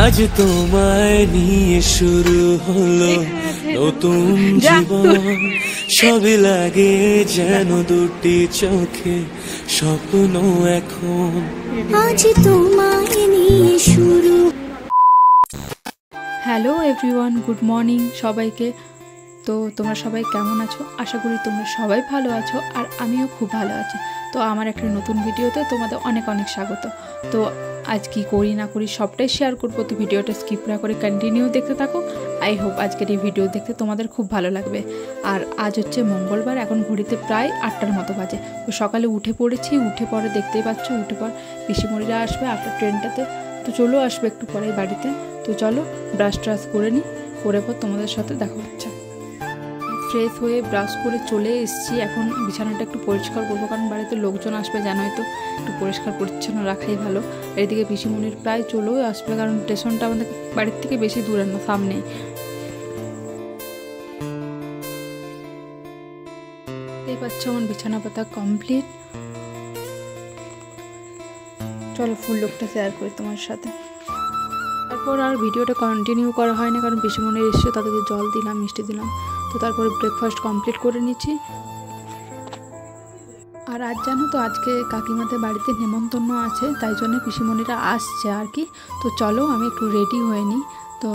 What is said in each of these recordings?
আজ তোমায় নিয়ে শুরু হলো নতুন জীবন, সবই লাগে যেন দুটি চোখে স্বপ্ন এখন। আজ তোমায় নিয়ে শুরু। হ্যালো এভরিওয়ান, গুড মর্নিং সবাইকে। তো তোমরা সবাই কেমন আছো? আশা করি তোমরা সবাই ভালো আছো, আর আমিও খুব ভালো আছি। তো আমার একটা নতুন ভিডিওতে তোমাদের অনেক অনেক স্বাগত। তো আজ কি করি না করি সবটাই শেয়ার করবো, তো ভিডিওটা স্কিপ না করে কন্টিনিউ দেখতে থাকো। আই হোপ আজকের এই ভিডিও দেখতে তোমাদের খুব ভালো লাগবে। আর আজ হচ্ছে মঙ্গলবার, এখন ঘড়িতে প্রায় 8টার মতো বাজে। তো সকালে উঠে পড়েছি, উঠে পরে দেখতেই পাচ্ছ, উঠে পর পিসিমণিরা আসবে আপনার ট্রেনটাতে, তো চলো আসবে একটু পরেই বাড়িতে। তো চলো ব্রাশ ট্রাশ করে নিই, করে পর তোমাদের সাথে দেখা হচ্ছে। ফ্রেশ হয়ে ব্রাশ করে চলে এসেছি, এখন বিছানাটা একটু পরিষ্কার করবো, কারণ বাড়িতে লোকজন আসবে জানোই তো, একটু পরিষ্কার পরিচ্ছন্ন রাখাই ভালো। এদিকে পিসিমণির প্রায় চলেও আসবে, কারণ স্টেশনটা আমাদের বাড়ির থেকে বেশি দূরে না, সামনেই। দেখতেই পাচ্ছ আমার বিছানা পাতা কমপ্লিট। চলো ফুল লুকটা শেয়ার করি তোমার সাথে। তারপর আর ভিডিওটা কন্টিনিউ করা হয় না, কারণ পিসিমণির এসে তাদেরকে জল দিলাম, মিষ্টি দিলাম। তো তারপরে ব্রেকফাস্ট কমপ্লিট করে নিচ্ছি। আর আজ জানো তো, আজকে কাকিমাদের বাড়িতে নেমন্তন্ন আছে, তাই জন্য পিসিমণিরা আসছে আর কি। তো চলো আমি একটু রেডি হয়ে নিই। তো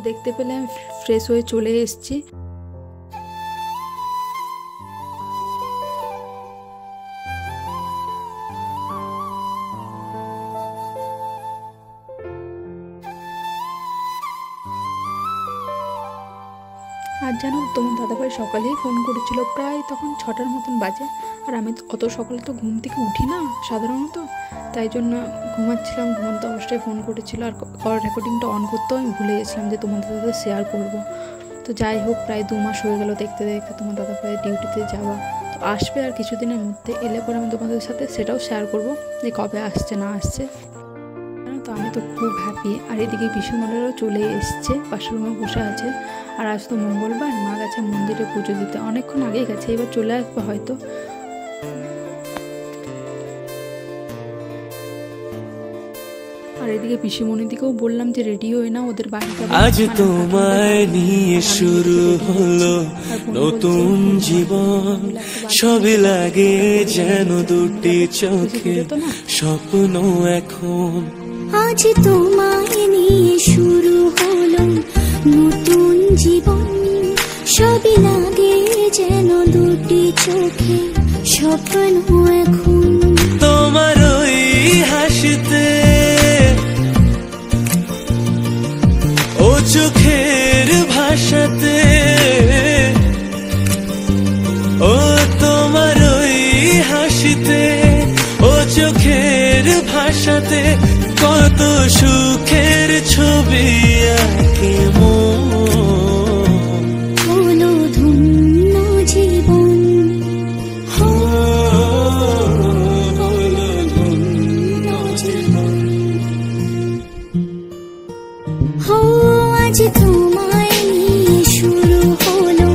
দেখতে পেলে আমি ফ্রেশ হয়ে চলে এসেছি। আর জানো তোমার দাদাভাই সকালেই ফোন করেছিল, প্রায় তখন 6টার মতন বাজে। আর আমি অত সকালে তো ঘুম থেকে উঠি না সাধারণত, তাই জন্য ঘুমাচ্ছিলাম, ঘুমন্ত অবস্থায় ফোন করেছিল। আর কল রেকর্ডিংটা অন করতেও আমি ভুলে গেছিলাম যে তোমাদের সাথে শেয়ার করব। তো যাই হোক, প্রায় 2 মাস হয়ে গেল দেখতে দেখতে তোমার দাদাভাইয়ের ডিউটিতে যাওয়া। তো আসবে আর কিছুদিনের মধ্যে, এলে পরে আমি তোমাদের সাথে সেটাও শেয়ার করব যে কবে আসছে না আসছে। তো আমি তো খুব হ্যাপি। আর এদিকে পিসিমণিরাও চলে এসছে, পাশের রুমে বসে আছে। আর আজ তো মঙ্গলবার, মা গেছে মন্দিরে পুজো দিতে, অনেকক্ষণ আগেই গেছে, এবার চলে আসবে হয়তো। আর এদিকে পিসিমণির দিকেও বললাম যে রেডি হয়ে না, ওদের বাড়িতে আজ তোমায় নিয়ে শুরু হলো নতুন জীবন, সবই লাগে যেন দুটি চোখে স্বপ্ন এখন। আজ তোমায় নিয়ে শুরু হলো নতুন জীবন, সবই লাগে যেন দুটি চোখে স্বপ্ন এখন। তোমার ওই হাসিতে, ও চোখের ভাষাতে, ও তোমার ওই হাসিতে, ও চোখের ভাষাতে কত সুখের ছবি আঁকে মন। হলো ধন্য জীবন, হলো ধন্য জীবন। হো আজ তোমায় নিয়ে শুরু হলো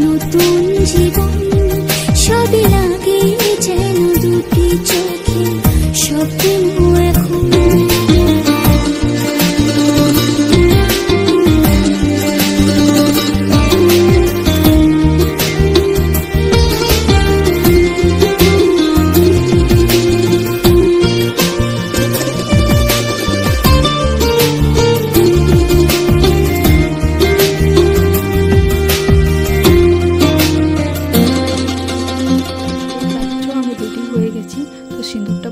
নতুন জীবন, সবই লাগে যেন দুটি চোখে স্বপ্ন এখন। সিঁদুরটা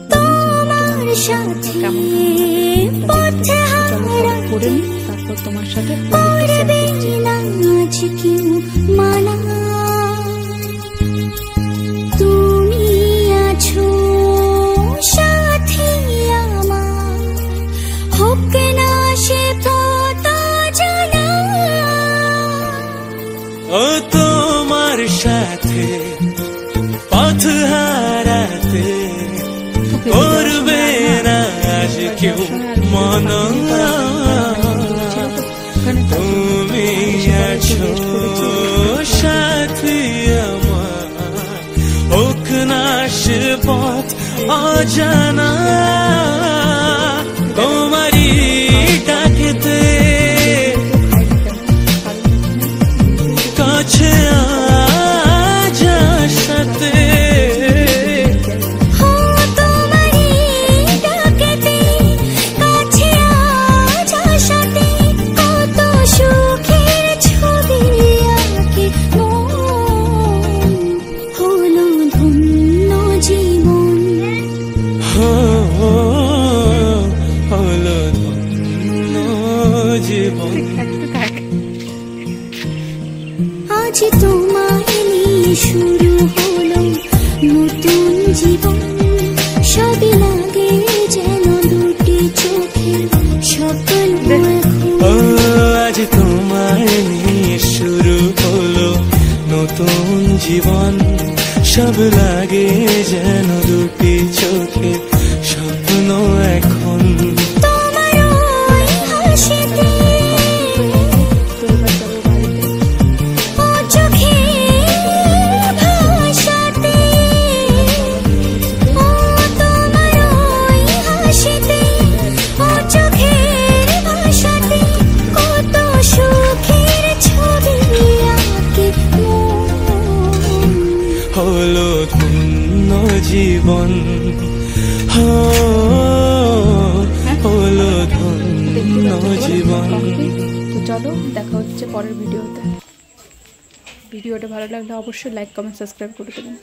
পরে নিই, তারপর তোমার সাথে মানা তুমি আছো সাথী আমার, হোক না সে পথ জানা। ও তোমার সাথে পথ হারাতে করবে না আজ কেউ মনা। তুমি আছো সাথী আমার, হোক না সে পথ অজানা। তোমারই ডাকে জীবন আজ তোমায় নিয়ে শুরু হলো নতুন জীবন সবই লাগে যেন দুটি চোখে স্বপ্ন ও আজ তোমায় নিয়ে শুরু হলো নতুন জীবন সব লাগে যেন দুটি চোখে স্বপ্ন এখন তোমার ওই হাসিতে ও চোখের ভাষাতে ও তোমার ওই হাসিতে ও চোখের ভাষাতে কত সুখের ছবি আঁকে মন হলো ধন্য জীবন হলো ধন্য জীবন। তো চলো দেখা হচ্ছে পরের ভিডিওতে। ভিডিওটা ভালো লাগলে অবশ্যই লাইক কমেন্ট সাবস্ক্রাইব করে দেবেন।